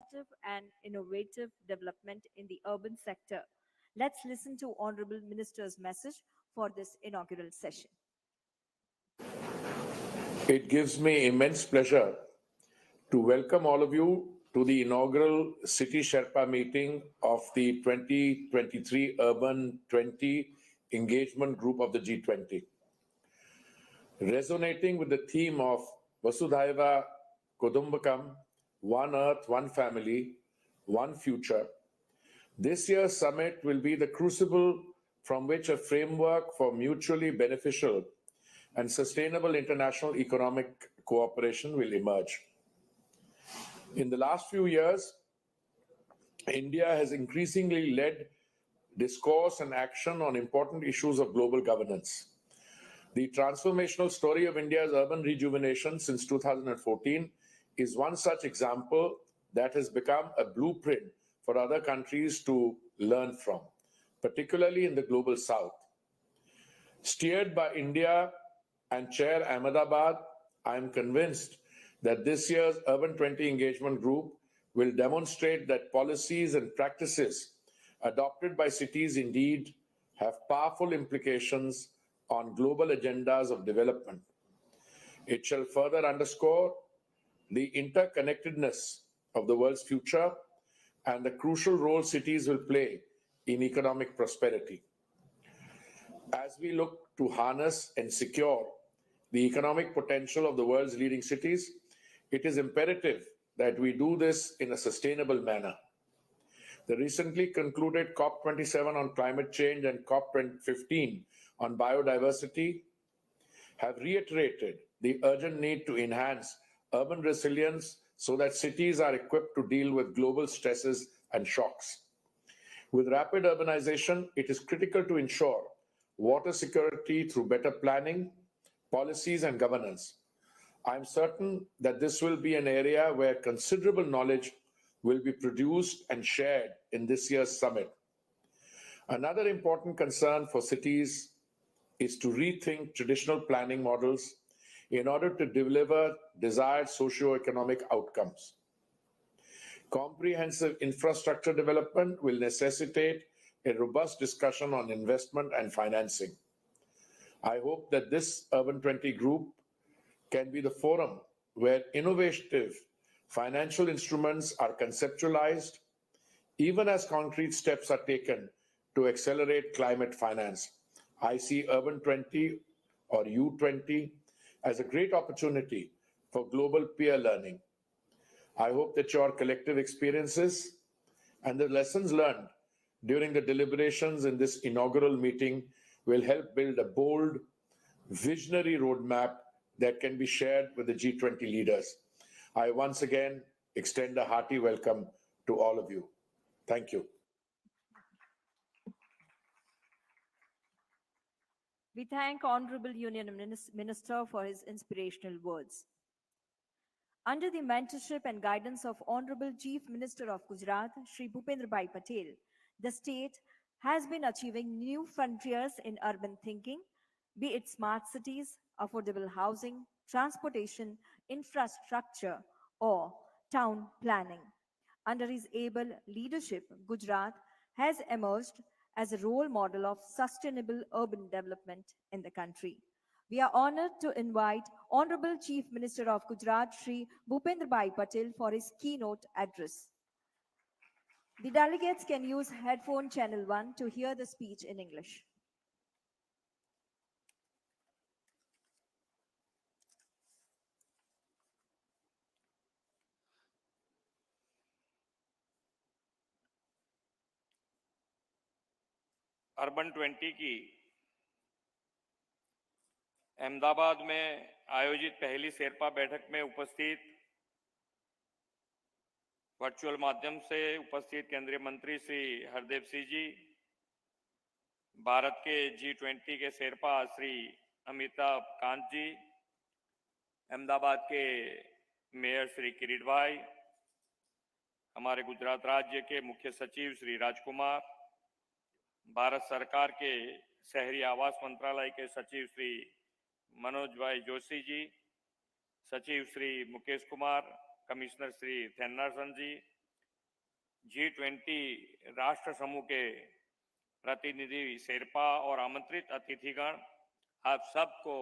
transformative and innovative development in the urban sector. Let's listen to Honorable Minister's message for this inaugural session. It gives me immense pleasure to welcome all of you to the inaugural City Sherpa meeting of the 2023 Urban 20 Engagement Group of the G20. Resonating with the theme of Vasudhaiva Kudumbakam, One Earth, One Family, One Future, this year's summit will be the crucible from which a framework for mutually beneficial and sustainable international economic cooperation will emerge. In the last few years, India has increasingly led discourse and action on important issues of global governance. The transformational story of India's urban rejuvenation since 2014 is one such example that has become a blueprint for other countries to learn from, particularly in the global south. Steered by India and Chair Ahmedabad, I am convinced that this year's Urban 20 Engagement Group will demonstrate that policies and practices adopted by cities indeed have powerful implications on global agendas of development. It shall further underscore the interconnectedness of the world's future and the crucial role cities will play in economic prosperity. As we look to harness and secure the economic potential of the world's leading cities, it is imperative that we do this in a sustainable manner. The recently concluded COP27 on climate change and COP15 on biodiversity have reiterated the urgent need to enhance urban resilience so that cities are equipped to deal with global stresses and shocks. With rapid urbanization, it is critical to ensure water security through better planning, policies, and governance. I am certain that this will be an area where considerable knowledge will be produced and shared in this year's summit. Another important concern for cities is to rethink traditional planning models in order to deliver desired socio-economic outcomes. Comprehensive infrastructure development will necessitate a robust discussion on investment and financing. I hope that this Urban 20 group can be the forum where innovative financial instruments are conceptualized, even as concrete steps are taken to accelerate climate finance. I see Urban 20 or U-20 as a great opportunity for global peer learning. I hope that your collective experiences and the lessons learned during the deliberations in this inaugural meeting will help build a bold, visionary roadmap that can be shared with the G20 leaders. I once again extend a hearty welcome to all of you. Thank you. We thank Honorable Union Minister for his inspirational words. Under the mentorship and guidance of Honorable Chief Minister of Gujarat, Shri Bhupendra Patel, the state has been achieving new frontiers in urban thinking, be it smart cities, affordable housing, transportation, infrastructure, or town planning. Under his able leadership, Gujarat has emerged as a role model of sustainable urban development in the country. We are honored to invite Honorable Chief Minister of Gujarat, Shri Bhupendra Patel, for his keynote address. The delegates can use headphone channel 1 to hear the speech in English. Urban 20 की अहमदाबाद में आयोजित पहली शेरपा बैठक में उपस्थित virtual माध्यम से उपस्थित केंद्रीय मंत्री श्री हरदेव सिंह जी, भारत के G20 के शेरपा श्री अमिताभ कांत जी, अहमदाबाद के मेयर श्री किरीट भाई, हमारे गुजरात राज्य के मुख्य सचिव श्री राजकुमार, भारत सरकार के शहरी आवास मंत्रालय के सचिव श्री मनोज भाई जोशी जी, सचिव श्री मुकेश कुमार, कमिश्नर श्री थेन्नारसन जी, G20 राष्ट्र समूह के प्रतिनिधि शेरपा और आमंत्रित अतिथिगण, आप सबको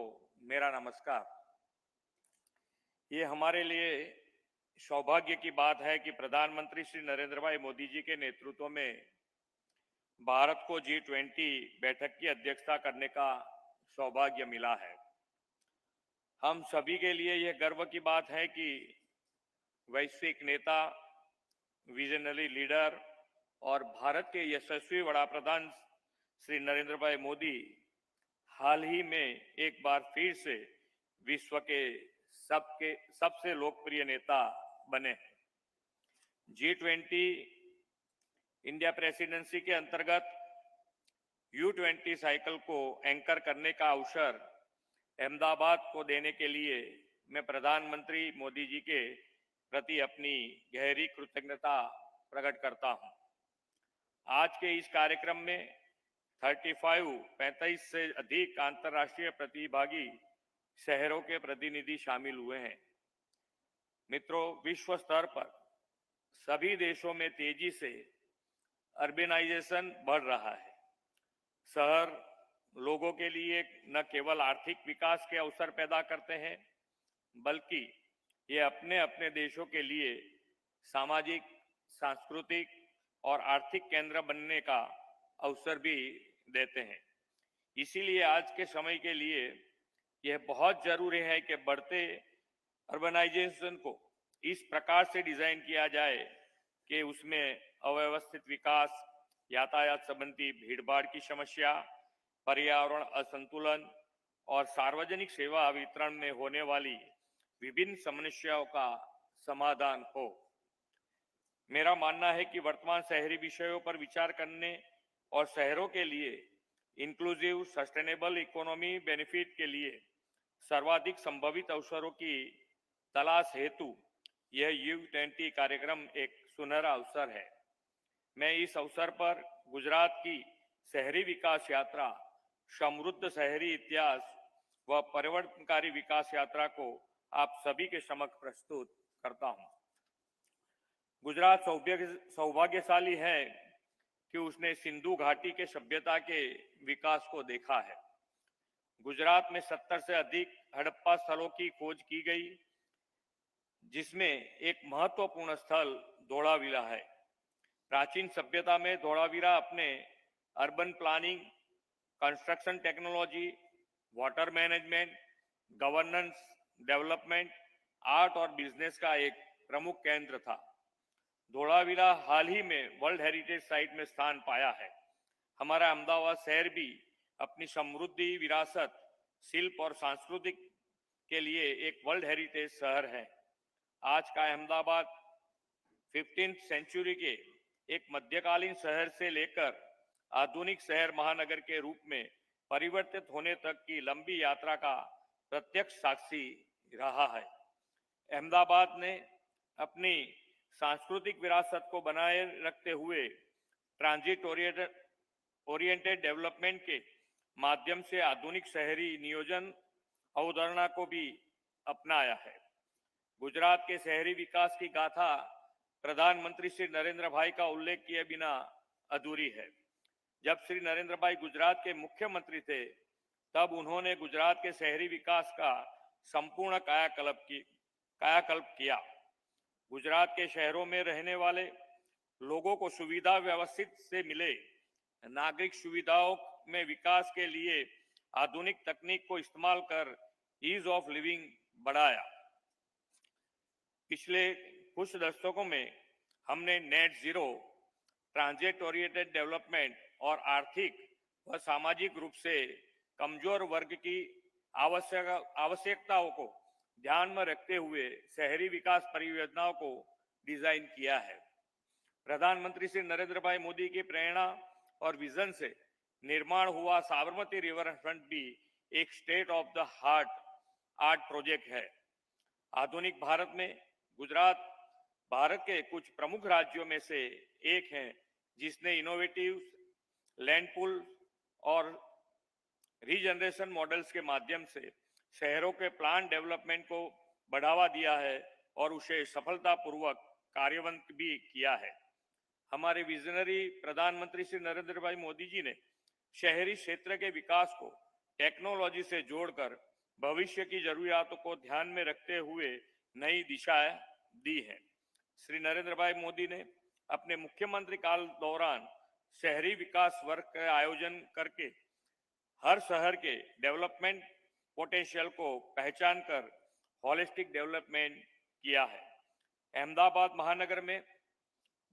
मेरा नमस्कार। ये हमारे लिए सौभाग्य की बात है कि प्रधानमंत्री श्री नरेंद्र भाई मोदी जी के नेतृत्व में भारत को G20 बैठक की अध्यक्षता करने का सौभाग्य मिला है। हम सभी के लिए यह गर्व की बात है कि वैश्विक नेता, विजनरी लीडर और भारत के यशस्वी वडाप्रधान श्री नरेंद्र भाई मोदी हाल ही में एक बार फिर से विश्व के सबसे लोकप्रिय नेता बने हैं। G20 इंडिया प्रेसिडेंसी के अंतर्गत U-20 साइकिल को एंकर करने का अवसर अहमदाबाद को देने के लिए मैं प्रधानमंत्री मोदी जी के प्रति अपनी गहरी कृतज्ञता प्रकट करता हूं। आज के इस कार्यक्रम में 35 से अधिक अंतर्राष्ट्रीय प्रतिभागी शहरों के प्रतिनिधि शामिल हुए हैं। मित्रों, विश्व स्तर पर सभी देशों में तेजी से अर्बनाइजेशन बढ़ रहा है। शहर लोगों के लिए न केवल आर्थिक विकास के अवसर पैदा करते हैं, बल्कि ये अपने अपने देशों के लिए सामाजिक, सांस्कृतिक और आर्थिक केंद्र बनने का अवसर भी देते हैं। इसीलिए आज के समय के लिए यह बहुत जरूरी है कि बढ़ते अर्बनाइजेशन को इस प्रकार से डिजाइन किया जाए कि उसमें अव्यवस्थित विकास, यातायात संबंधी भीड़भाड़ की समस्या, पर्यावरण असंतुलन और सार्वजनिक सेवा वितरण में होने वाली विभिन्न समस्याओं का समाधान हो। मेरा मानना है कि वर्तमान शहरी विषयों पर विचार करने और शहरों के लिए इंक्लूसिव सस्टेनेबल इकोनॉमी बेनिफिट के लिए सर्वाधिक संभावित अवसरों की तलाश हेतु यह U-20 कार्यक्रम एक सुनहरा अवसर है। मैं इस अवसर पर गुजरात की शहरी विकास यात्रा, समृद्ध शहरी इतिहास व परिवर्तनकारी विकास यात्रा को आप सभी के समक्ष प्रस्तुत करता हूं। गुजरात सौभाग्यशाली है कि उसने सिंधु घाटी के सभ्यता के विकास को देखा है। गुजरात में 70 से अधिक हड़प्पा स्थलों की खोज की गई, जिसमें एक महत्वपूर्ण स्थल धोलावीरा है। प्राचीन सभ्यता में धोलावीरा अपने urban planning, construction technology, water management, governance, development, art और बिजनेस का एक प्रमुख केंद्र था। धोलावीरा हाल ही में वर्ल्ड हेरिटेज साइट में स्थान पाया है। हमारा अहमदाबाद शहर भी अपनी समृद्धि, विरासत, शिल्प और सांस्कृतिक के लिए एक वर्ल्ड हेरिटेज शहर है। आज का अहमदाबाद 15th सेंचुरी के एक मध्यकालीन शहर से लेकर आधुनिक शहर महानगर के रूप में परिवर्तित होने तक की लंबी यात्रा का प्रत्यक्ष साक्षी रहा है। अहमदाबाद ने अपनी सांस्कृतिक विरासत को बनाए रखते हुए ट्रांजिट ओरिएंटेड डेवलपमेंट के माध्यम से आधुनिक शहरी नियोजन अवधारणा को भी अपनाया है। गुजरात के शहरी विकास की गाथा प्रधानमंत्री श्री नरेंद्र भाई का उल्लेख किए बिना अधूरी है। जब श्री नरेंद्र भाई गुजरात के मुख्यमंत्री थे, तब उन्होंने गुजरात के शहरी विकास का संपूर्ण कायाकल्प किया। गुजरात के शहरों में रहने वाले लोगों को सुविधा व्यवस्थित से मिले, नागरिक सुविधाओं में विकास के लिए आधुनिक तकनीक को इस्तेमाल कर ईज ऑफ लिविंग बढ़ाया। पिछले कुछ दशकों में हमने net zero, transit oriented development और आर्थिक व सामाजिक रूप से कमजोर वर्ग की आवश्यकताओं को ध्यान में रखते हुए शहरी विकास परियोजनाओं को डिजाइन किया है। प्रधानमंत्री श्री नरेंद्र भाई मोदी की प्रेरणा और विजन से निर्माण हुआ साबरमती रिवर फ्रंट भी एक state of the art project है। आधुनिक भारत में गुजरात भारत के कुछ प्रमुख राज्यों में से एक है, जिसने इनोवेटिव लैंड पूल और रीजनरेशन मॉडल्स के माध्यम से शहरों के प्लान डेवलपमेंट को बढ़ावा दिया है और उसे सफलतापूर्वक कार्यान्वित भी किया है। हमारे विजनरी प्रधानमंत्री श्री नरेंद्र भाई मोदी जी ने शहरी क्षेत्र के विकास को टेक्नोलॉजी से जोड़कर भविष्य की जरूरियातों को ध्यान में रखते हुए नई दिशाएं दी है। श्री नरेंद्र भाई मोदी ने अपने मुख्यमंत्री काल दौरान शहरी विकास वर्ग का आयोजन करके हर शहर के डेवलपमेंट पोटेंशियल को पहचान कर होलिस्टिक डेवलपमेंट किया है। अहमदाबाद महानगर में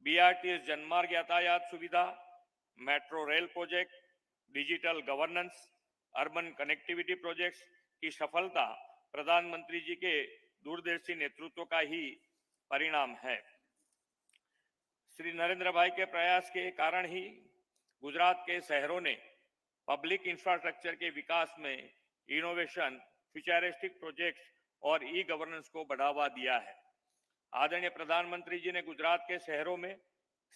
बीआरटीएस जनमार्ग यातायात सुविधा, metro rail project, digital governance, urban connectivity projects की सफलता प्रधानमंत्री जी के दूरदर्शी नेतृत्व का ही परिणाम है। श्री नरेंद्र भाई के प्रयास के कारण ही गुजरात के शहरों ने पब्लिक इंफ्रास्ट्रक्चर के विकास में इनोवेशन, फ्यूचरिस्टिक प्रोजेक्ट्स और ई गवर्नेंस को बढ़ावा दिया है। आदरणीय प्रधानमंत्री जी ने गुजरात के शहरों में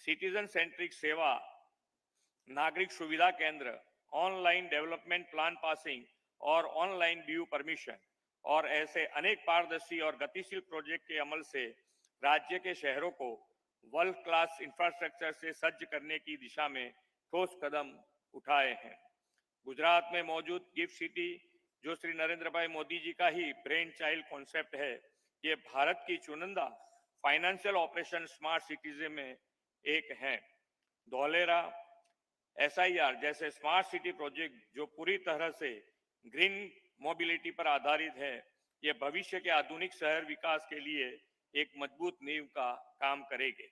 सिटीजन सेंट्रिक सेवा, नागरिक सुविधा केंद्र, ऑनलाइन डेवलपमेंट प्लान पासिंग और ऑनलाइन ड्यू परमिशन और ऐसे अनेक पारदर्शी और गतिशील प्रोजेक्ट के अमल से राज्य के शहरों को वर्ल्ड क्लास इंफ्रास्ट्रक्चर से सज्ज करने की दिशा में ठोस कदम उठाए हैं। गुजरात में मौजूद गिफ्ट सिटी, जो श्री नरेंद्र भाई मोदी जी का ही ब्रेन चाइल्ड कॉन्सेप्ट है, ये भारत की चुनिंदा फाइनेंशियल ऑपरेशन स्मार्ट सिटीज में एक है। धौलेरा, SIR जैसे स्मार्ट सिटी प्रोजेक्ट जो पूरी तरह से ग्रीन मोबिलिटी पर आधारित है, ये भविष्य के आधुनिक शहर विकास के लिए एक मजबूत नींव का काम करेंगे।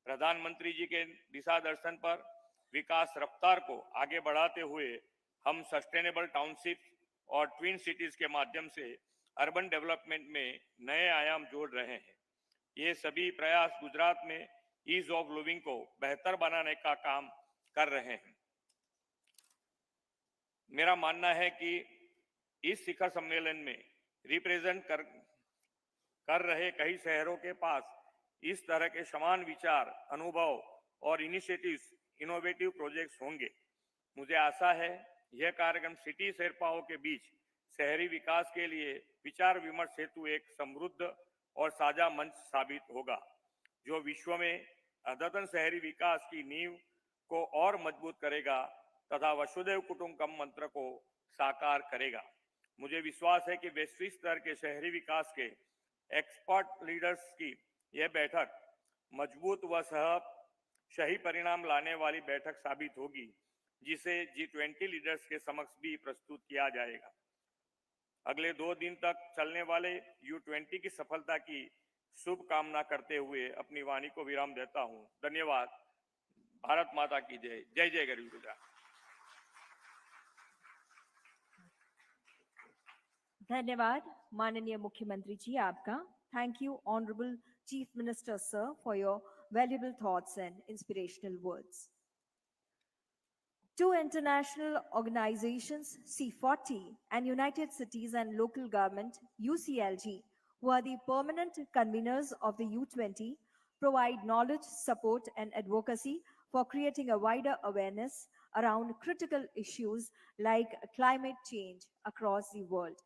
प्रधानमंत्री जी के दिशा दर्शन पर विकास रफ्तार को आगे बढ़ाते हुए हम सस्टेनेबल टाउनशिप और ट्विन सिटीज के माध्यम से अर्बन डेवलपमेंट में नए आयाम जोड़ रहे हैं। ये सभी प्रयास गुजरात में ईज ऑफ लिविंग को बेहतर बनाने का काम कर रहे हैं। मेरा मानना है कि इस शिखर सम्मेलन में रिप्रेजेंट कर रहे कई शहरों के पास इस तरह के समान विचार, अनुभव और इनिशिएटिव्स, इनोवेटिव प्रोजेक्ट्स होंगे। मुझे आशा है यह कार्यक्रम सिटी शेरपाओं के बीच शहरी विकास के लिए विचार विमर्श हेतु एक समृद्ध और साझा मंच साबित होगा, जो विश्व में अद्यतन शहरी विकास की नींव को और मजबूत करेगा तथा वसुधैव कुटुंबकम मंत्र को साकार करेगा। मुझे विश्वास है कि वैश्विक स्तर के शहरी विकास के एक्सपर्ट लीडर्स की यह बैठक मजबूत व सही परिणाम लाने वाली बैठक साबित होगी, जिसे G20 लीडर्स के समक्ष भी प्रस्तुत किया जाएगा। अगले 2 दिन तक चलने वाले U-20 की सफलता की शुभकामना करते हुए अपनी वाणी को विराम देता हूं। धन्यवाद। भारत माता की जय। जय जय गरीब गुजरात। धन्यवाद माननीय मुख्यमंत्री जी आपका। Thank you, Honorable Chief Minister, sir, for your valuable thoughts and inspirational words. Two international organizations, C40 and United Cities and Local Government, UCLG, who are the permanent conveners of the U-20, provide knowledge, support, and advocacy for creating a wider awareness around critical issues like climate change across the world.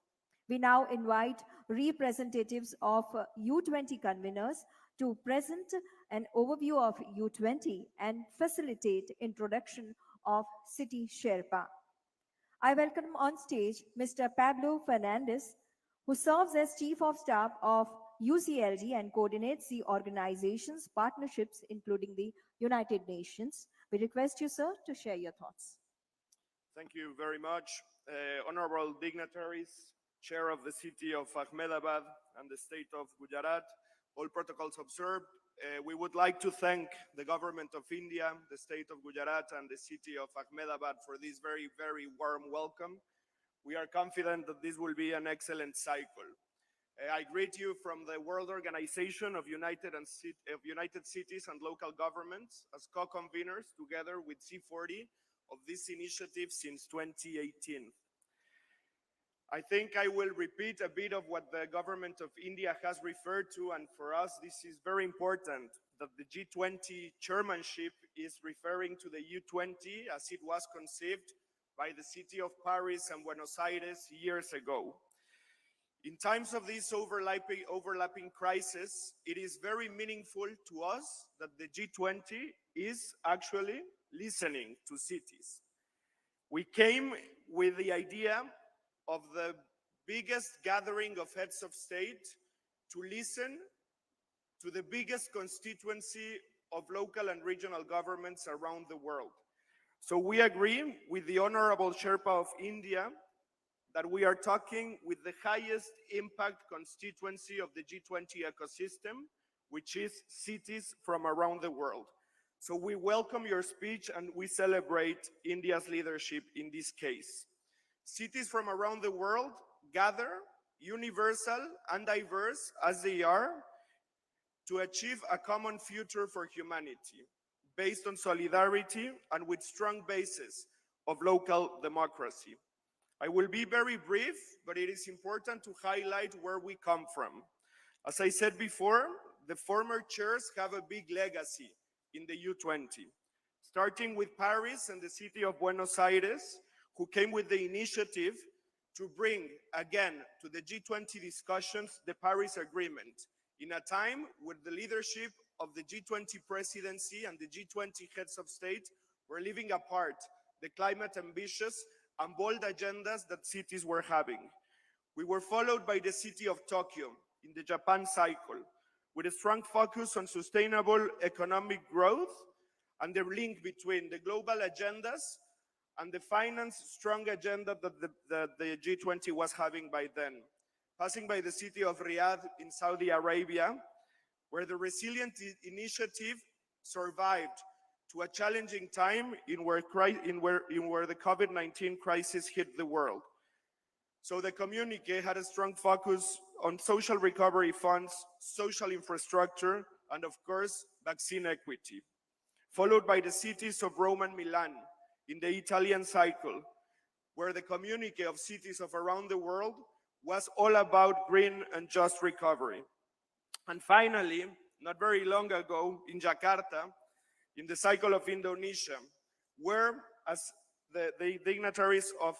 We now invite representatives of U-20 conveners to present an overview of U-20 and facilitate introduction of City Sherpa. I welcome on stage Mr. Pablo Fernandez, who serves as Chief of Staff of UCLG and coordinates the organization's partnerships, including the United Nations. We request you, sir, to share your thoughts. Thank you very much. Honorable dignitaries, Chair of the City of Ahmedabad and the State of Gujarat, all protocols observed. We would like to thank the Government of India, the State of Gujarat, and the City of Ahmedabad for this very, very warm welcome. We are confident that this will be an excellent cycle. I greet you from the World Organization of United Cities and Local Governments as co-conveners together with C40 of this initiative since 2018. I think I will repeat a bit of what the government of India has referred to, and for us this is very important, that the G20 chairmanship is referring to the U-20 as it was conceived by the city of Paris and Buenos Aires years ago. In times of this overlapping crisis, it is very meaningful to us that the G20 is actually listening to cities. We came with the idea of the biggest gathering of heads of state to listen to the biggest constituency of local and regional governments around the world. So we agree with the Honorable Sherpa of India that we are talking with the highest impact constituency of the G20 ecosystem, which is cities from around the world. So we welcome your speech and we celebrate India's leadership in this case. Cities from around the world gather, universal and diverse as they are, to achieve a common future for humanity, based on solidarity and with strong basis of local democracy. I will be very brief, but it is important to highlight where we come from. As I said before, the former chairs have a big legacy in the U-20, starting with Paris and the city of Buenos Aires, who came with the initiative to bring again to the G20 discussions the Paris Agreement, in a time when the leadership of the G20 presidency and the G20 heads of state were leaving apart the climate ambitious and bold agendas that cities were having. We were followed by the city of Tokyo in the Japan cycle, with a strong focus on sustainable economic growth and the link between the global agendas and the finance strong agenda that the G20 was having by then. Passing by the city of Riyadh in Saudi Arabia, where the Resilient Initiative survived to a challenging time in where the COVID-19 crisis hit the world. So the communique had a strong focus on social recovery funds, social infrastructure, and of course, vaccine equity. Followed by the cities of Rome and Milan in the Italian cycle, where the communique of cities of around the world was all about green and just recovery. And finally, not very long ago in Jakarta, in the cycle of Indonesia, where, as the dignitaries of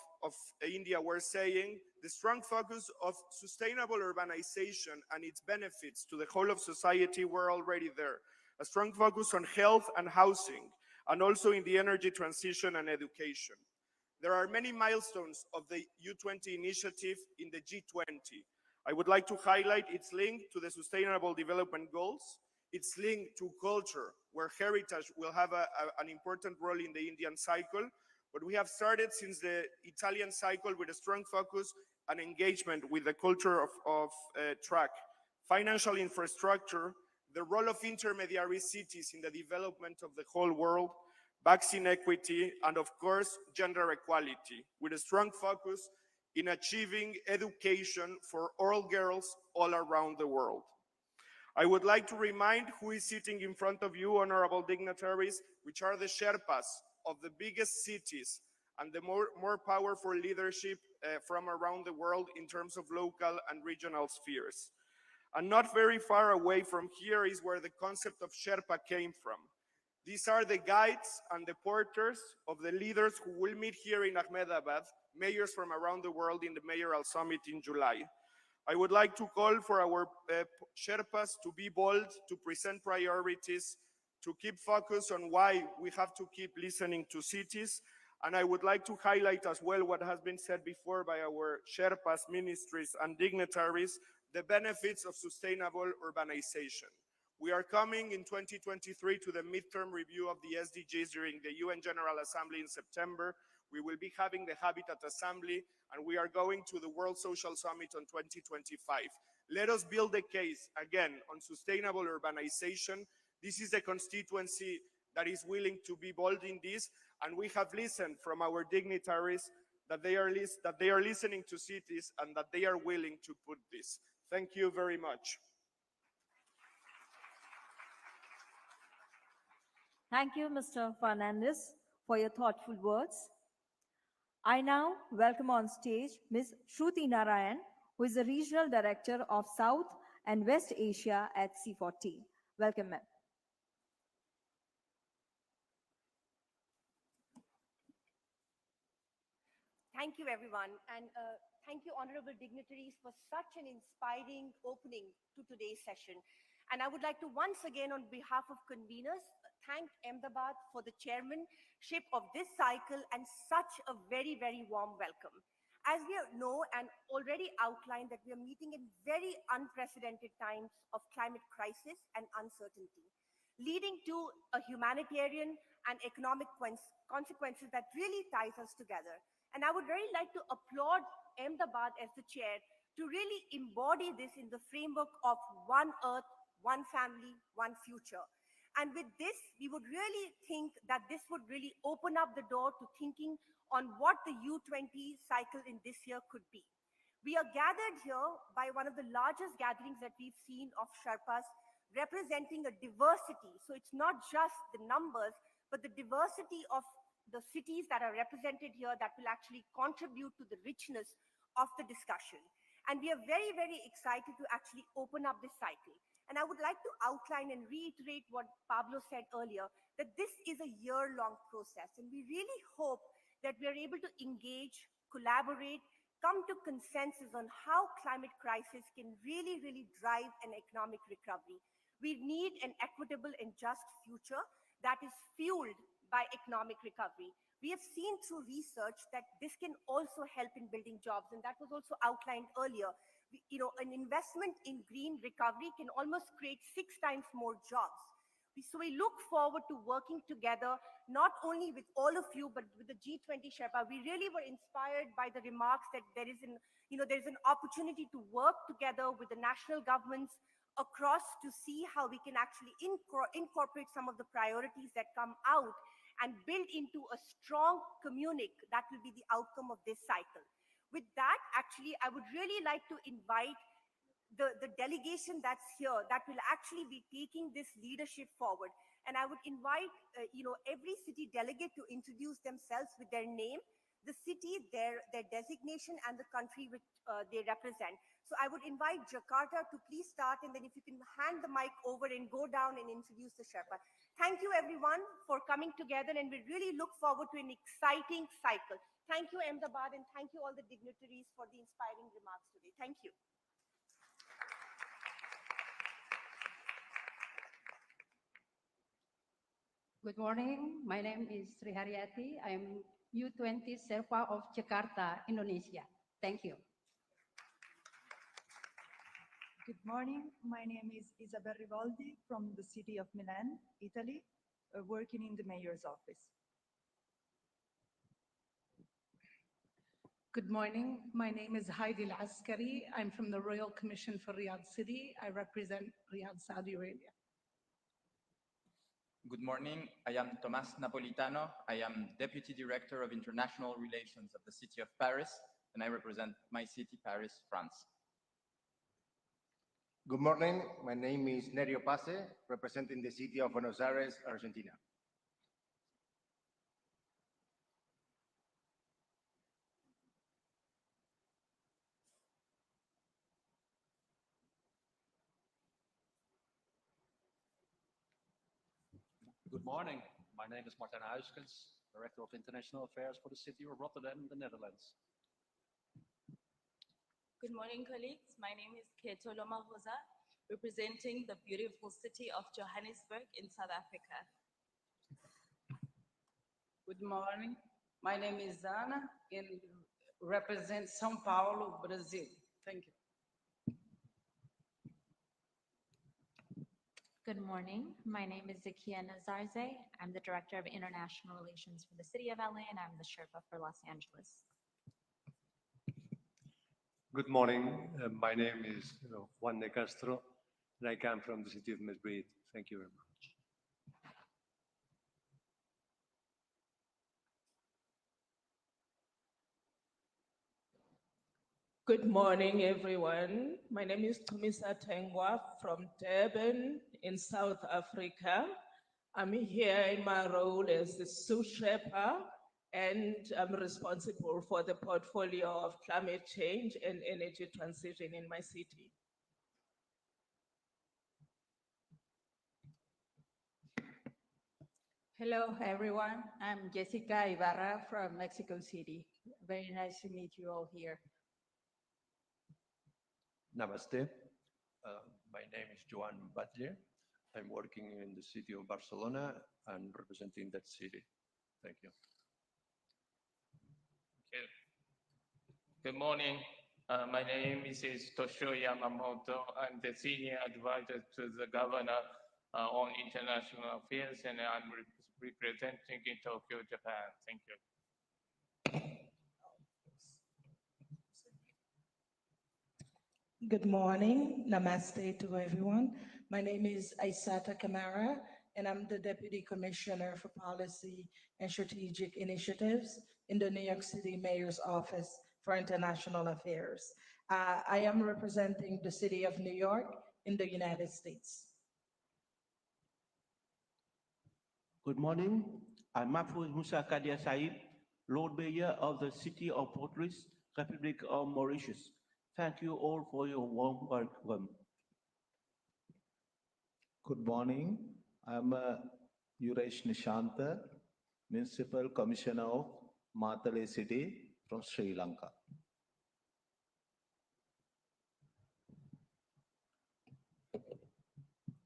India were saying, the strong focus of sustainable urbanization and its benefits to the whole of society were already there. A strong focus on health and housing, and also in the energy transition and education. There are many milestones of the U-20 initiative in the G20. I would like to highlight its link to the Sustainable Development Goals, its link to culture, where heritage will have an important role in the Indian cycle. But we have started since the Italian cycle with a strong focus and engagement with the culture of track, financial infrastructure, the role of intermediary cities in the development of the whole world, vaccine equity, and of course, gender equality, with a strong focus in achieving education for all girls all around the world. I would like to remind who is sitting in front of you, honorable dignitaries, which are the Sherpas of the biggest cities and the more powerful leadership from around the world in terms of local and regional spheres. And not very far away from here is where the concept of Sherpa came from. These are the guides and the porters of the leaders who will meet here in Ahmedabad, mayors from around the world in the Mayoral Summit in July. I would like to call for our Sherpas to be bold, to present priorities, to keep focus on why we have to keep listening to cities. And I would like to highlight as well what has been said before by our Sherpas, ministries, and dignitaries, the benefits of sustainable urbanization. We are coming in 2023 to the midterm review of the SDGs during the UN General Assembly in September. We will be having the Habitat Assembly, and we are going to the World Social Summit on 2025. Let us build a case, again, on sustainable urbanization. This is a constituency that is willing to be bold in this, and we have listened from our dignitaries that they are listening to cities and that they are willing to put this. Thank you very much. Thank you, Mr. Fernandez, for your thoughtful words. I now welcome on stage Ms. Shruti Narayan, who is the Regional Director of South and West Asia at C40. Welcome, ma'am. Thank you, everyone. And Thank you, honorable dignitaries, for such an inspiring opening to today's session. And I would like to once again, on behalf of conveners, thank Ahmedabad for the chairmanship of this cycle and such a very, very warm welcome. As we know and already outlined that we are meeting in very unprecedented times of climate crisis and uncertainty, leading to a humanitarian and economic consequences that really ties us together. And I would really like to applaud Ahmedabad as the chair to really embody this in the framework of one earth, one family, one future. And with this, we would really think that this would really open up the door to thinking on what the U-20 cycle in this year could be. We are gathered here by one of the largest gatherings that we've seen of Sherpas representing a diversity. So it's not just the numbers, but the diversity of the cities that are represented here that will actually contribute to the richness of the discussion. And we are very, very excited to actually open up this cycle. And I would like to outline and reiterate what Pablo said earlier, that this is a year-long process. And we really hope that we are able to engage, collaborate, come to consensus on how climate crisis can really, really drive an economic recovery. We need an equitable and just future that is fueled by economic recovery. We have seen through research that this can also help in building jobs, and that was also outlined earlier. An investment in green recovery can almost create 6 times more jobs. So we look forward to working together, not only with all of you, but with the G20 Sherpa. We really were inspired by the remarks that there's an opportunity to work together with the national governments across to see how we can actually incorporate some of the priorities that come out and build into a strong communique that will be the outcome of this cycle. With that, actually, I would really like to invite the delegation that's here that will actually be taking this leadership forward. And I would invite, every city delegate to introduce themselves with their name, the city, their designation, and the country which they represent. So I would invite Jakarta to please start, and then if you can hand the mic over and go down and introduce the Sherpa. Thank you, everyone, for coming together, and we really look forward to an exciting cycle. Thank you, Ahmedabad, and thank you all the dignitaries for the inspiring remarks today. Thank you. Good morning. My name is Sri Haryati. I'm U-20 Sherpa of Jakarta, Indonesia. Thank you. Good morning. My name is Isabel Rivaldi from the city of Milan, Italy, working in the mayor's office. Good morning. My name is Heidi Al-Askari. I'm from the Royal Commission for Riyadh City. I represent Riyadh, Saudi Arabia. Good morning. I am Tomás Napolitano. I am Deputy Director of International Relations of the City of Paris, and I represent my city, Paris, France. Good morning. My name is Nerio Pase, representing the city of Buenos Aires, Argentina. Good morning. My name is Martijn Huiskens, Director of International Affairs for the city of Rotterdam, the Netherlands. Good morning, colleagues. My name is Ketoloma Hoza, representing the beautiful city of Johannesburg in South Africa. Good morning. My name is Ana and represent São Paulo, Brazil. Thank you. Good morning. My name is Zakia Nazarze. I'm the Director of International Relations for the City of LA, and I'm the Sherpa for Los Angeles. Good morning. My name is Juan de Castro, and I come from the city of Madrid. Thank you very much. Good morning, everyone. My name is Tumisa Tengwa from Durban in South Africa. I'm here in my role as the sous Sherpa, and I'm responsible for the portfolio of climate change and energy transition in my city. Hello, everyone. I'm Jessica Ibarra from Mexico City. Very nice to meet you all here. Namaste. My name is Joan Batlle. I'm working in the city of Barcelona and representing that city. Thank you. Okay. Good morning. My name is Toshio Yamamoto. I'm the senior advisor to the governor on international affairs, and I'm representing in Tokyo, Japan. Thank you. Good morning. Namaste to everyone. My name is Aisata Kamara, and I'm the Deputy Commissioner for Policy and Strategic Initiatives in the New York City Mayor's Office for International Affairs. I am representing the city of New York in the United States. Good morning. I'm Mahfouz Musa Kadia Saib, Lord Mayor of the City of Port-Louis, Republic of Mauritius. Thank you all for your warm welcome. Good morning. I'm Yuresh Nishanta, Municipal Commissioner of Matale City from Sri Lanka.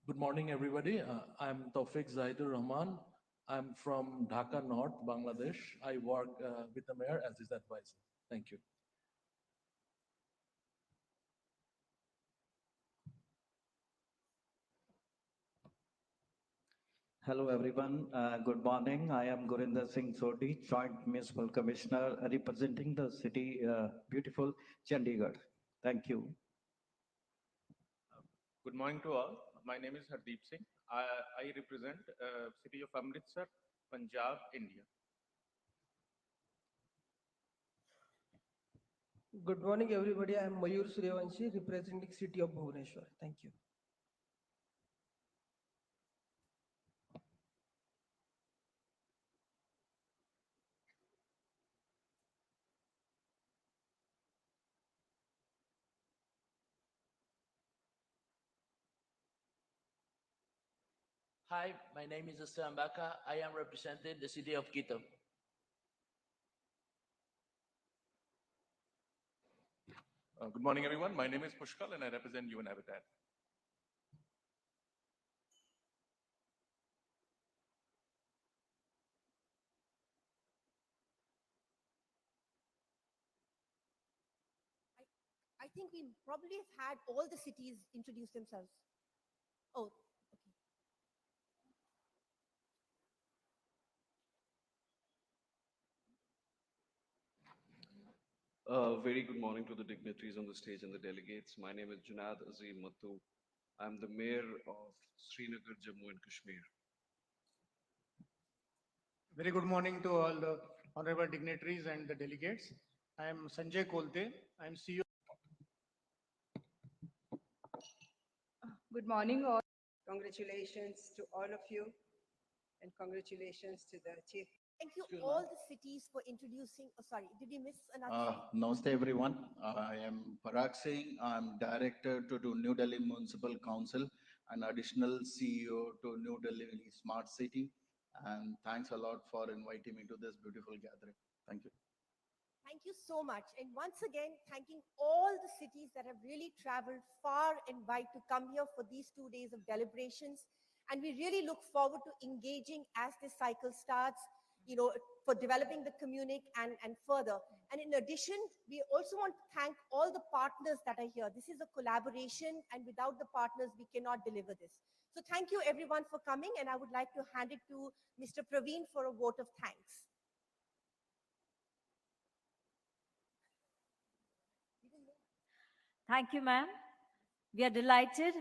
Good morning, everybody. I'm Tawfiq Zaidur Rahman. I'm from Dhaka North, Bangladesh. I work with the mayor as his advisor. Thank you. Hello, everyone. Good morning. I am Gurinder Singh Sodhi, Joint Municipal Commissioner representing the city, beautiful Chandigarh. Thank you. Good morning to all. My name is Hardeep Singh. I represent city of Amritsar, Punjab, India. Good morning, everybody. I am Mayur Suryavanshi, representing city of Bhubaneswar. Thank you. Hi, my name is Aslan Baka. I am representing the city of Quito. Good morning, everyone. My name is Pushkal and I represent UN Habitat. I think we probably have had all the cities introduce themselves. Oh, okay. Very good morning to the dignitaries on the stage and the delegates. My name is Junaid Azim Mattu. I'm the mayor of Srinagar, Jammu and Kashmir. Very good morning to all the honorable dignitaries and the delegates. I am Sanjay Kolte. I am CEO. Good morning, all. Congratulations to all of you, and congratulations to the chief. Thank you all the cities for introducing. Oh, sorry, did we miss another? Namaste, everyone. I am Parag Singh. I'm director to New Delhi Municipal Council and additional CEO to New Delhi Smart City. And thanks a lot for inviting me to this beautiful gathering. Thank you. Thank you so much. And once again, thanking all the cities that have really traveled far and wide to come here for these 2 days of deliberations. And we really look forward to engaging as this cycle starts, for developing the communique and further. And in addition, we also want to thank all the partners that are here. This is a collaboration, and without the partners, we cannot deliver this. So thank you everyone for coming, and I would like to hand it to Mr. Praveen for a vote of thanks. Thank you, ma'am. We are delighted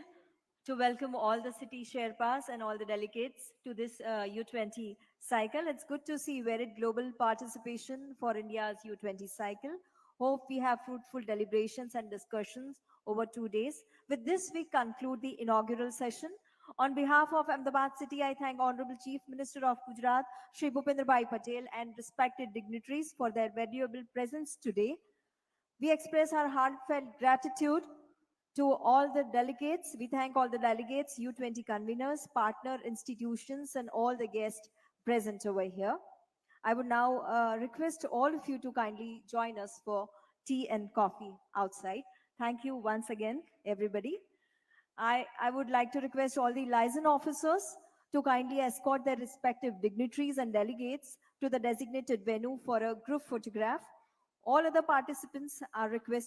to welcome all the city Sherpas and all the delegates to this U-20 cycle. It's good to see varied global participation for India's U-20 cycle. Hope we have fruitful deliberations and discussions over 2 days. With this, we conclude the inaugural session. On behalf of Ahmedabad City, I thank Honorable Chief Minister of Gujarat, Shri Bhupendra Patel, and respected dignitaries for their valuable presence today. We express our heartfelt gratitude to all the delegates. We thank all the delegates, U-20 conveners, partner institutions, and all the guests present over here. I would now request all of you to kindly join us for tea and coffee outside. Thank you once again, everybody. I would like to request all the liaison officers to kindly escort their respective dignitaries and delegates to the designated venue for a group photograph. All other participants are requested